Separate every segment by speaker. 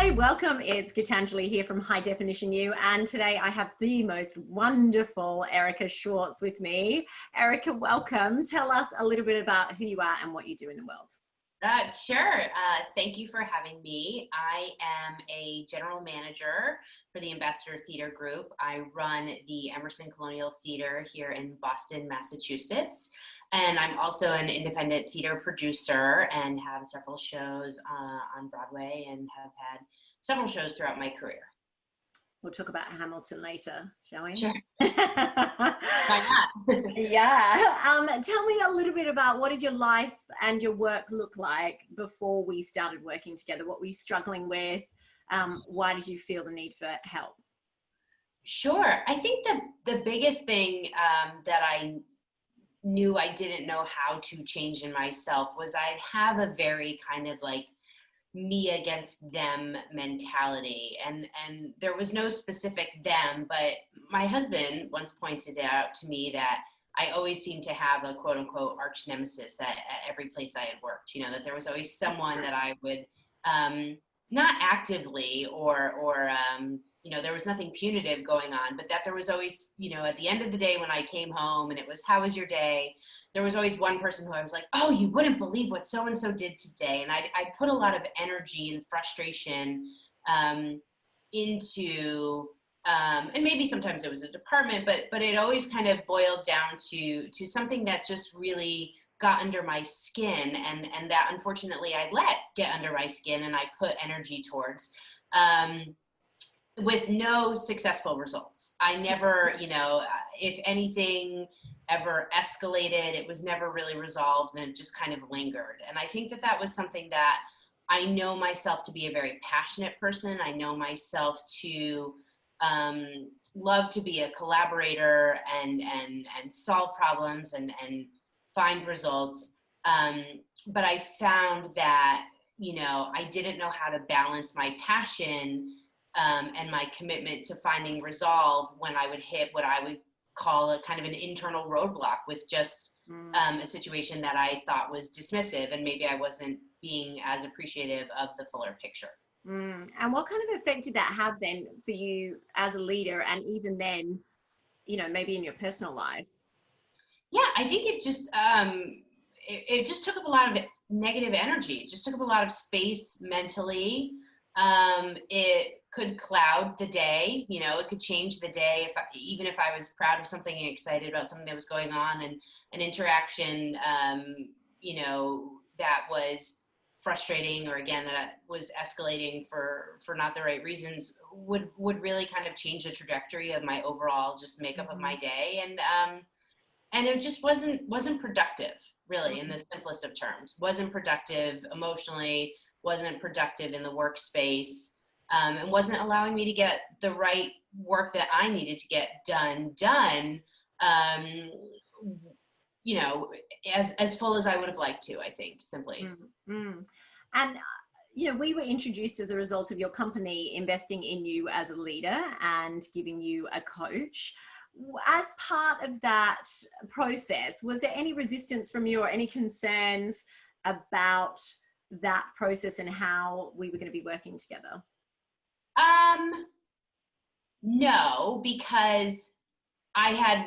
Speaker 1: Hi, welcome. It's Gitanjali here from High Definition You, and today I have the most wonderful Erica Schwartz with me. Erica, welcome. Tell us a little bit about who you are and what you do in the world.
Speaker 2: Sure. Thank you for having me. I am a general manager for the Ambassador Theater Group. I run the Emerson Colonial Theater here in Boston, Massachusetts. And I'm also an independent theater producer and have several shows on Broadway and have had several shows throughout my career.
Speaker 1: We'll talk about Hamilton later, shall we?
Speaker 2: Sure. Why not?
Speaker 1: Yeah. Tell me a little bit about what did your life and your work look like before we started working together? What were you struggling with? Why did you feel the need for help?
Speaker 2: Sure. I think the biggest thing that I knew I didn't know how to change in myself was I'd have a very kind of like me against them mentality, and there was no specific them, but my husband once pointed out to me that I always seemed to have a quote unquote arch nemesis at every place I had worked, that there was always someone that I would not actively or there was nothing punitive going on, but that there was always, at the end of the day when I came home and it was, how was your day? There was always one person who I was like, oh, you wouldn't believe what so-and-so did today. And I put a lot of energy and frustration into, and maybe sometimes it was a department, but it always kind of boiled down to something that just really got under my skin, and that unfortunately I let get under my skin and I put energy towards. With no successful results. I never, if anything ever escalated, it was never really resolved, and it just kind of lingered. And I think that was something that I know myself to be a very passionate person. I know myself to love to be a collaborator and solve problems and find results. But I found that, I didn't know how to balance my passion and my commitment to finding resolve when I would hit what I would call a kind of an internal roadblock with just a situation that I thought was dismissive, and maybe I wasn't being as appreciative of the fuller picture.
Speaker 1: And what kind of effect did that have then for you as a leader, and even then, maybe in your personal life?
Speaker 2: Yeah, I think it's just, it just took up a lot of negative energy. It just took up a lot of space mentally. It could cloud the day, it could change the day. Even if I was proud of something and excited about something that was going on, and an interaction, that was frustrating, or again, that was escalating for not the right reasons, would really kind of change the trajectory of my overall just makeup of my day. And it just wasn't productive, really, in the simplest of terms. Wasn't productive emotionally, wasn't productive in the workspace, and wasn't allowing me to get the right work that I needed to get done, as full as I would have liked to, I think, simply.
Speaker 1: Mm-hmm. And, we were introduced as a result of your company investing in you as a leader and giving you a coach. As part of that process, was there any resistance from you or any concerns about that process and how we were going to be working together?
Speaker 2: No, because I had,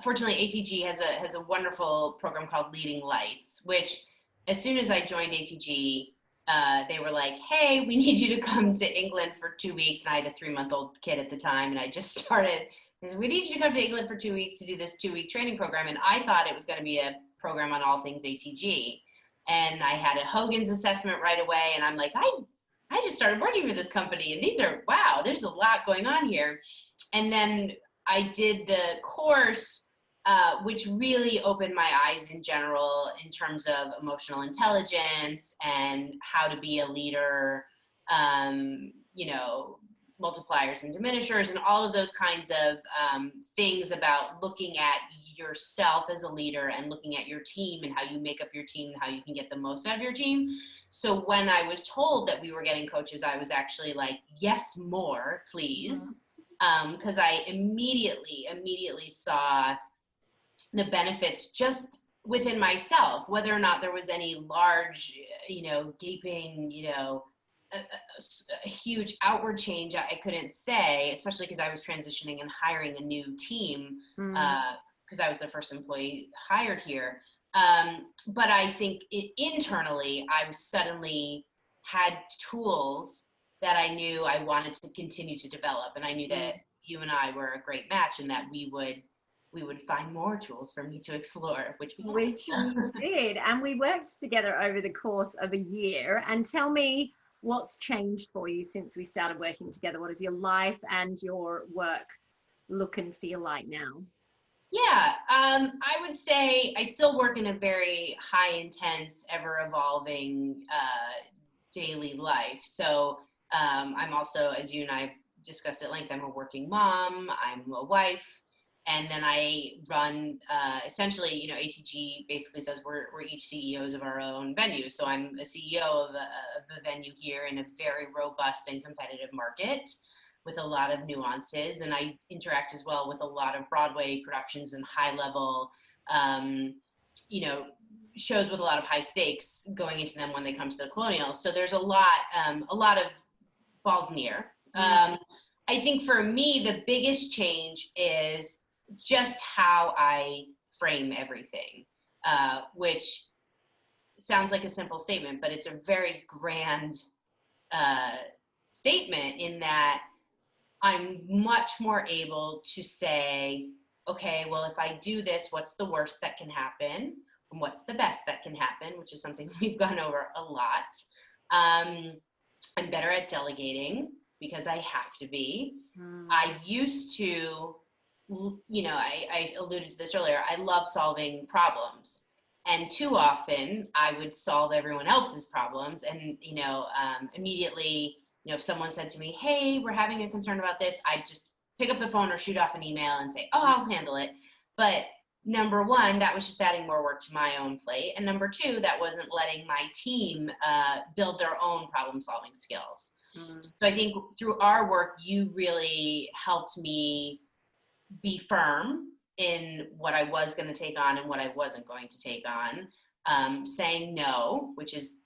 Speaker 2: fortunately ATG has a wonderful program called Leading Lights, which as soon as I joined ATG, they were like, hey, we need you to come to England for 2 weeks. And I had a 3-month-old kid at the time, and I just started, we need you to come to England for 2 weeks to do this 2-week training program. And I thought it was going to be a program on all things ATG. And I had a Hogan's assessment right away. And I'm like, I just started working for this company, and wow, there's a lot going on here. And then I did the course, which really opened my eyes in general in terms of emotional intelligence and how to be a leader, multipliers and diminishers and all of those kinds of things about looking at yourself as a leader and looking at your team and how you make up your team and how you can get the most out of your team. So when I was told that we were getting coaches, I was actually like, yes, more, please. Because I immediately saw the benefits just within myself, whether or not there was any large, gaping, a huge outward change I couldn't say, especially because I was transitioning and hiring a new team, because I was the first employee hired here. But I think internally, I suddenly had tools that I knew I wanted to continue to develop. And I knew that you and I were a great match, and that we would find more tools for me to explore, which we
Speaker 1: did. And we worked together over the course of a year. And tell me what's changed for you since we started working together. What does your life and your work look and feel like now?
Speaker 2: Yeah, I would say I still work in a very high intense, ever evolving daily life. So I'm also, as you and I discussed at length, I'm a working mom, I'm a wife, and then I run essentially, you know, ATG basically says we're each CEOs of our own venue. So I'm a CEO of a venue here in a very robust and competitive market with a lot of nuances. And I interact as well with a lot of Broadway productions and high level, you know, shows with a lot of high stakes going into them when they come to the Colonial. So there's a lot of balls in the air. I think for me, the biggest change is just how I frame everything, which sounds like a simple statement, but it's a very grand statement in that I'm much more able to say, okay, well, if I do this, what's the worst that can happen? And what's the best that can happen, which is something we've gone over a lot. I'm better at delegating because I have to be. I used to, you know, I alluded to this earlier, I love solving problems. And too often I would solve everyone else's problems. And, you know, immediately, you know, if someone said to me, hey, we're having a concern about this, I'd just pick up the phone or shoot off an email and say, oh, I'll handle it. But number one, that was just adding more work to my own plate. And number two, that wasn't letting my team build their own problem solving skills. So I think through our work, you really helped me be firm in what I was going to take on and what I wasn't going to take on, saying no, which is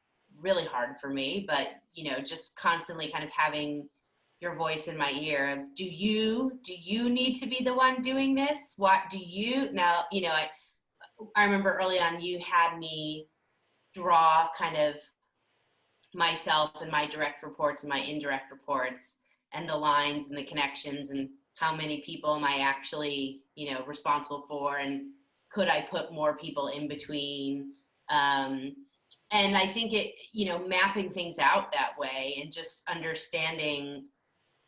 Speaker 2: really hard for me, but, you know, just constantly kind of having your voice in my ear of, do you need to be the one doing this? What do you now, you know, I remember early on you had me draw kind of myself and my direct reports and my indirect reports and the lines and the connections and how many people am I actually, you know, responsible for, and could I put more people in between? And I think it, you know, mapping things out that way and just understanding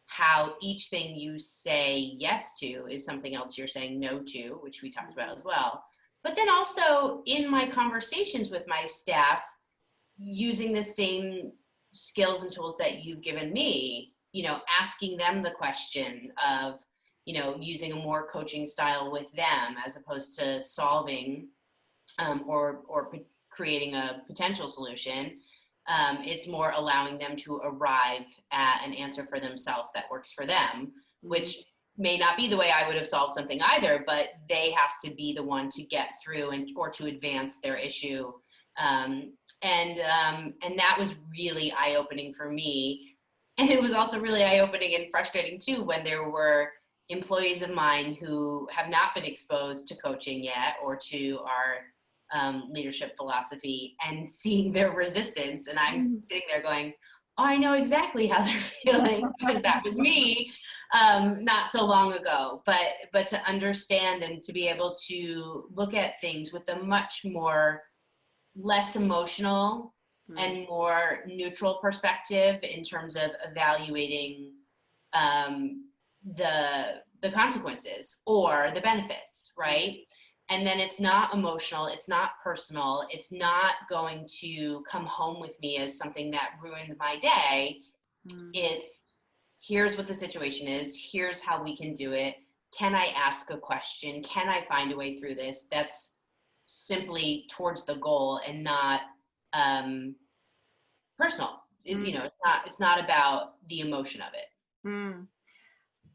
Speaker 2: how each thing you say yes to is something else you're saying no to, which we talked about as well. But then also in my conversations with my staff, using the same skills and tools that you've given me, you know, asking them the question of, you know, using a more coaching style with them as opposed to solving or creating a potential solution. It's more allowing them to arrive at an answer for themselves that works for them, which may not be the way I would have solved something either, but they have to be the one to get through or to advance their issue. And that was really eye-opening for me. And it was also really eye-opening and frustrating too when there were employees of mine who have not been exposed to coaching yet or to our leadership philosophy and seeing their resistance. And I'm sitting there going, oh, I know exactly how they're feeling because that was me not so long ago. But to understand and to be able to look at things with a much more less emotional and more neutral perspective in terms of evaluating the consequences or the benefits, right? And then it's not emotional, it's not personal, it's not going to come home with me as something that ruined my day. It's, here's what the situation is, here's how we can do it. Can I ask a question? Can I find a way through this? That's simply towards the goal and not personal. You know, it's not about the emotion of it.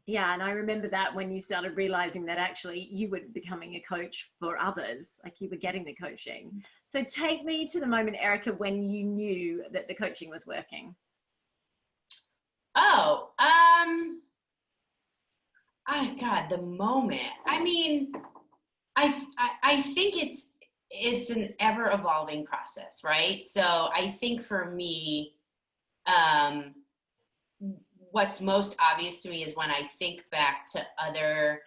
Speaker 1: Yeah, and I remember that when you started realizing that actually you were becoming a coach for others, like you were getting the coaching. So take me to the moment, Erica, when you knew that the coaching was working.
Speaker 2: Oh, God, the moment. I mean, I think it's an ever evolving process, right? So I think for me, um, what's most obvious to me is when I think back to other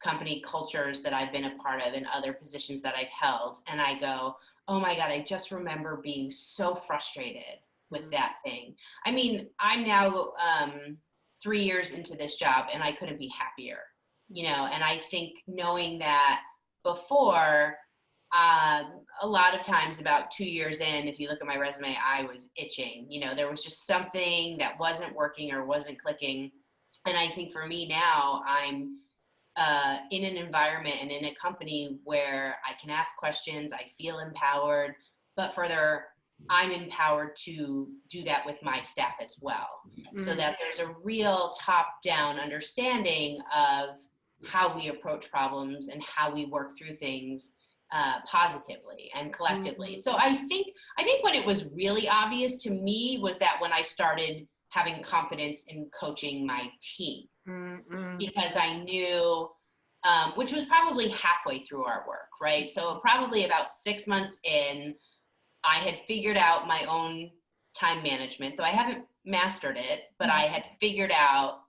Speaker 2: company cultures that I've been a part of and other positions that I've held, and I go, oh my God, I just remember being so frustrated with that thing. I mean, I'm now 3 years into this job and I couldn't be happier, and I think knowing that before, a lot of times about 2 years in, if you look at my resume, I was itching. There was just something that wasn't working or wasn't clicking. And I think for me now, I'm in an environment and in a company where I can ask questions, I feel empowered, but further, I'm empowered to do that with my staff as well. So that there's a real top-down understanding of how we approach problems and how we work through things positively and collectively. So I think when it was really obvious to me was that when I started having confidence in coaching my team, because I knew, which was probably halfway through our work, right? So probably about 6 months in, I had figured out my own time management, though I haven't mastered it, but I had figured out,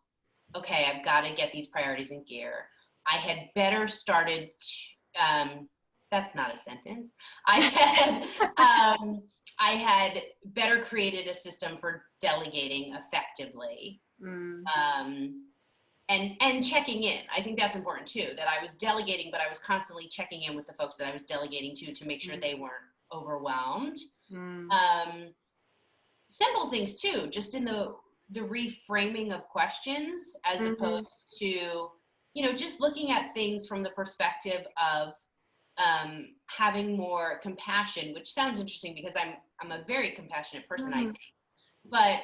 Speaker 2: okay, I've got to get these priorities in gear. I had better started, that's not a sentence. I had better created a system for delegating effectively. And checking in. I think that's important too, that I was delegating, but I was constantly checking in with the folks that I was delegating to make sure they weren't overwhelmed. Simple things too, just in the reframing of questions, as opposed to, just looking at things from the perspective of having more compassion, which sounds interesting because I'm a very compassionate person, I think. But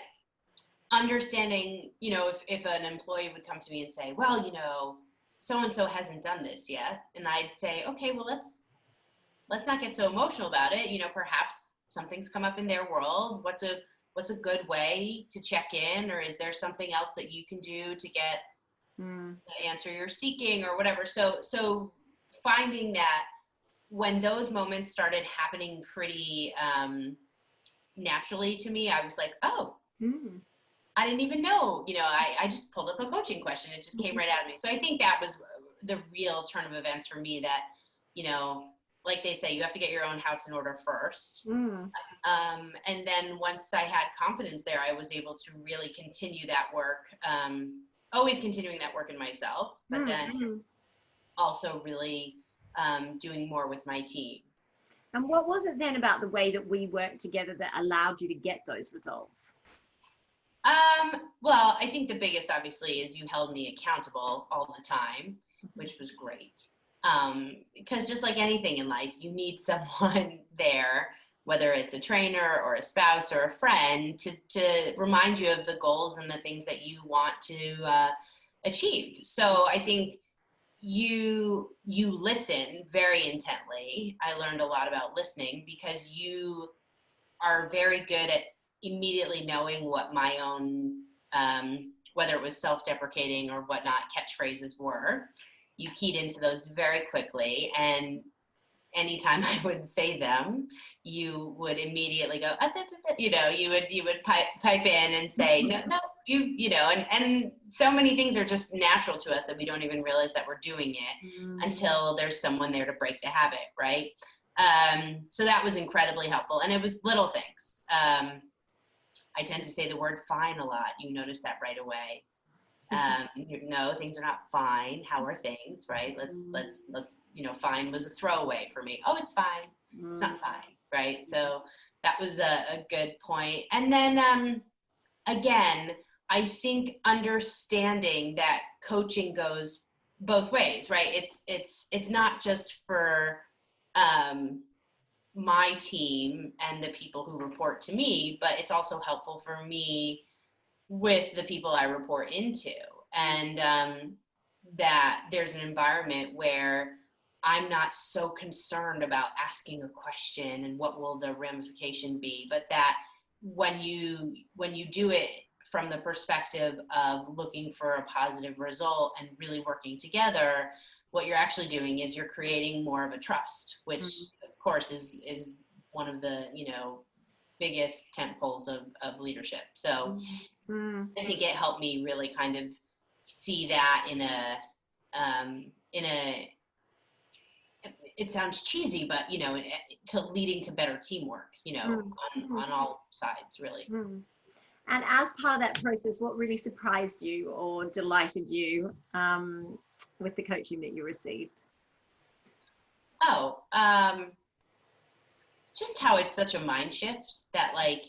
Speaker 2: understanding, if an employee would come to me and say, well, so-and-so hasn't done this yet. And I'd say, okay, well, let's not get so emotional about it. Perhaps something's come up in their world. What's a good way to check in? Or is there something else that you can do to get the answer you're seeking or whatever? So finding that when those moments started happening pretty naturally to me, I was like, oh, I didn't even know, I just pulled up a coaching question. It just came right out of me. So I think that was the real turn of events for me, that, like they say, you have to get your own house in order first. And then once I had confidence there, I was able to really continue that work, always continuing that work in myself, but then also really doing more with my team.
Speaker 1: And what was it then about the way that we worked together that allowed you to get those results?
Speaker 2: Well, I think the biggest, obviously, is you held me accountable all the time, which was great. Because just like anything in life, you need someone there, whether it's a trainer or a spouse or a friend, to remind you of the goals and the things that you want to achieve. So I think you listen very intently. I learned a lot about listening because you are very good at immediately knowing what my own, whether it was self-deprecating or whatnot, catchphrases were. You keyed into those very quickly, and anytime I would say them, you would immediately go, you would pipe in and say, no, and so many things are just natural to us that we don't even realize that we're doing it until there's someone there to break the habit, right? So that was incredibly helpful, and it was little things. I tend to say the word fine a lot. You notice that right away. No, things are not fine. How are things, right? Let's fine was a throwaway for me. Oh, it's fine. It's not fine, right? So that was a good point. And then, again, I think understanding that coaching goes both ways, right? It's not just for, my team and the people who report to me, but it's also helpful for me with the people I report into. And that there's an environment where I'm not so concerned about asking a question and what will the ramification be, but that when you do it from the perspective of looking for a positive result and really working together, what you're actually doing is you're creating more of a trust, which of course is one of the, biggest tent poles of leadership. So I think it helped me really kind of see that in a, it sounds cheesy, but to leading to better teamwork, on all sides, really.
Speaker 1: And as part of that process, what really surprised you or delighted you with the coaching that you received?
Speaker 2: Just how it's such a mind shift that like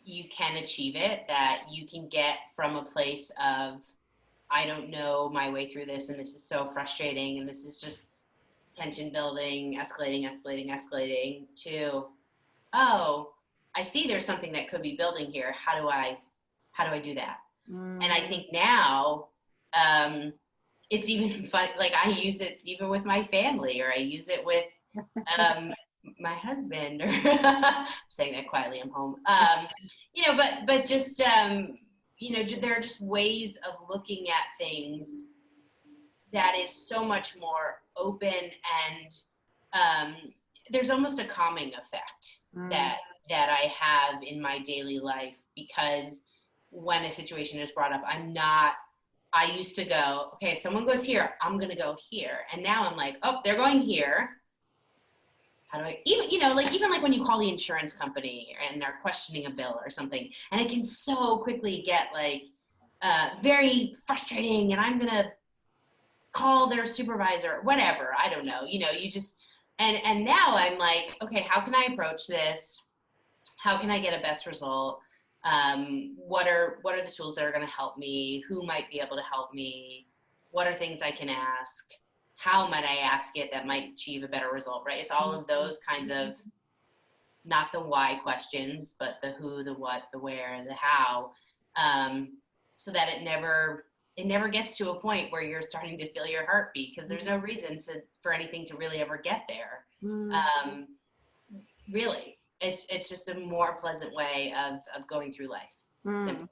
Speaker 2: you can achieve it, that you can get from a place of, I don't know my way through this, and this is so frustrating, and this is just tension building, escalating, to, oh, I see there's something that could be building here. How do I do that? And I think now, it's even fun. Like I use it even with my family, or I use it with, my husband, or I'm saying that quietly, I'm home. But just, there are just ways of looking at things that is so much more open, and there's almost a calming effect that I have in my daily life, because when a situation is brought up, I used to go, okay, if someone goes here, I'm going to go here. And now I'm like, oh, they're going here. How do I, even like when you call the insurance company and they're questioning a bill or something, and it can so quickly get like very frustrating, and I'm going to call their supervisor, whatever. I don't know, you just, and now I'm like, okay, how can I approach this? How can I get a best result? What are the tools that are going to help me? Who might be able to help me? What are things I can ask? How might I ask it that might achieve a better result, right? It's all of those kinds of, not the why questions, but the who, the what, the where, the how, so that it never gets to a point where you're starting to feel your heartbeat, because there's no reason for anything to really ever get there. Really, it's just a more pleasant way of going through life.
Speaker 1: And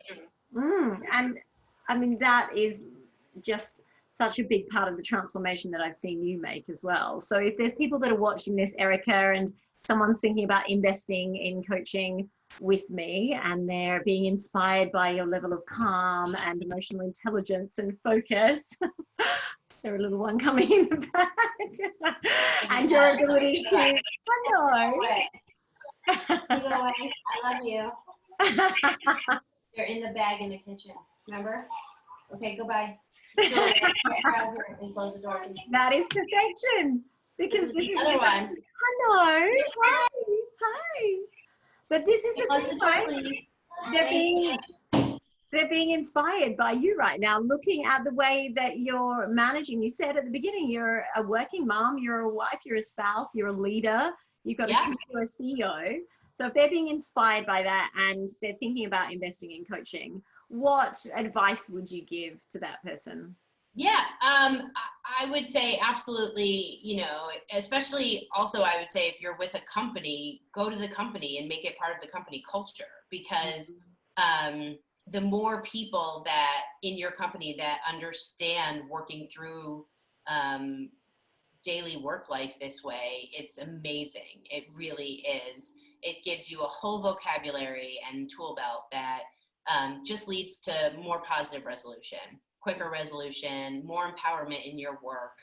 Speaker 1: I mean, that is just such a big part of the transformation that I've seen you make as well. So if there's people that are watching this, Erica, and someone's thinking about investing in coaching with me, and they're being inspired by your level of calm and emotional intelligence and focus, there's a little one coming in the back, and your ability to, hello.
Speaker 2: You go away. I love you. You're in the bag in the kitchen. Remember? Okay, goodbye. And close the door.
Speaker 1: That is perfection. Because
Speaker 2: this is the other one.
Speaker 1: Hello. Hi. But this is the thing, right? They're being inspired by you right now, looking at the way that you're managing. You said at the beginning, you're a working mom, you're a wife, you're a spouse, you're a leader, you've got a team, you're a CEO. So if they're being inspired by that and they're thinking about investing in coaching, what advice would you give to that person?
Speaker 2: Yeah, I would say absolutely, especially also I would say if you're with a company, go to the company and make it part of the company culture, because the more people that in your company that understand working through daily work life this way, it's amazing. It really is. It gives you a whole vocabulary and tool belt that just leads to more positive resolution, quicker resolution, more empowerment in your work.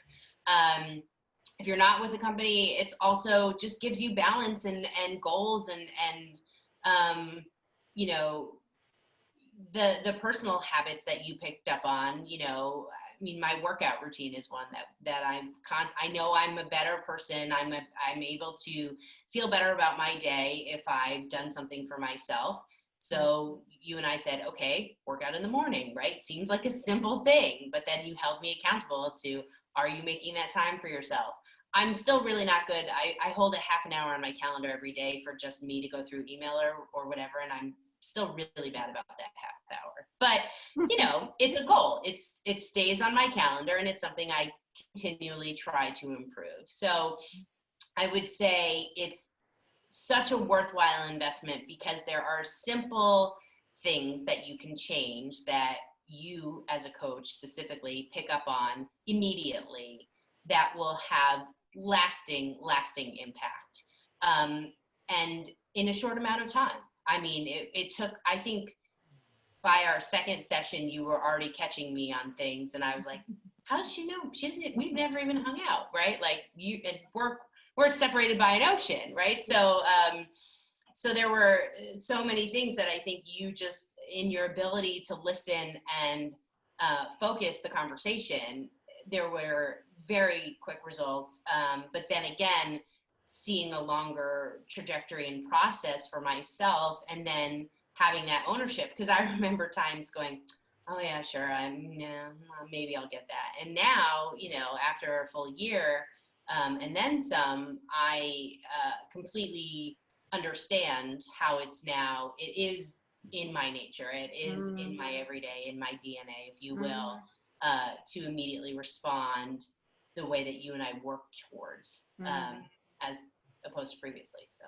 Speaker 2: If you're not with a company, it's also just gives you balance and goals and the personal habits that you picked up on. I mean, my workout routine is one that I know I'm a better person. I'm able to feel better about my day if I've done something for myself. So you and I said, okay, work out in the morning, right? Seems like a simple thing, but then you held me accountable to, are you making that time for yourself? I'm still really not good. I hold a half an hour on my calendar every day for just me to go through email or whatever. And I'm still really bad about that half hour, but it's a goal. It stays on my calendar, and it's something I continually try to improve. So I would say it's such a worthwhile investment, because there are simple things that you can change that you as a coach specifically pick up on immediately that will have lasting impact, and in a short amount of time. I mean, it took, I think by our second session, you were already catching me on things, and I was like, how does she know? We've never even hung out, right? Like, and we're separated by an ocean, right? So so there were so many things that I think you just, in your ability to listen and focus the conversation, there were very quick results. But then again, seeing a longer trajectory and process for myself, and then having that ownership, because I remember times going, oh yeah, sure, maybe I'll get that. And now, you know, after a full year and then some, I completely understand how it is in my nature, it is in my everyday, in my DNA, if you will, to immediately respond the way that you and I work towards, as opposed to previously. So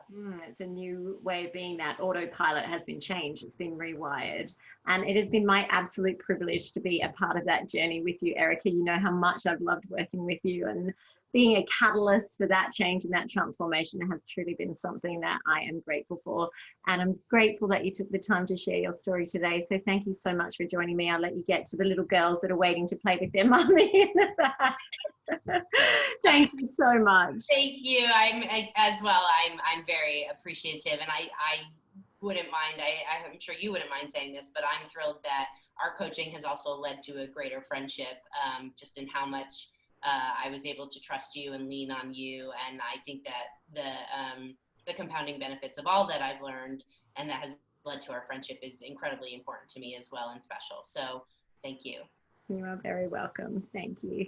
Speaker 1: it's a new way of being. That autopilot has been changed, it's been rewired, and it has been my absolute privilege to be a part of that journey with you, Erica. You know how much I've loved working with you, and being a catalyst for that change and that transformation has truly been something that I am grateful for. And I'm grateful that you took the time to share your story today. So thank you so much for joining me. I'll let you get to the little girls that are waiting to play with their mummy in the back. Thank you so much.
Speaker 2: Thank you. As well. I'm very appreciative, and I wouldn't mind. I'm sure you wouldn't mind saying this, but I'm thrilled that our coaching has also led to a greater friendship, just in how much I was able to trust you and lean on you. And I think that the compounding benefits of all that I've learned and that has led to our friendship is incredibly important to me as well, and special. So thank you.
Speaker 1: You are very welcome. Thank you.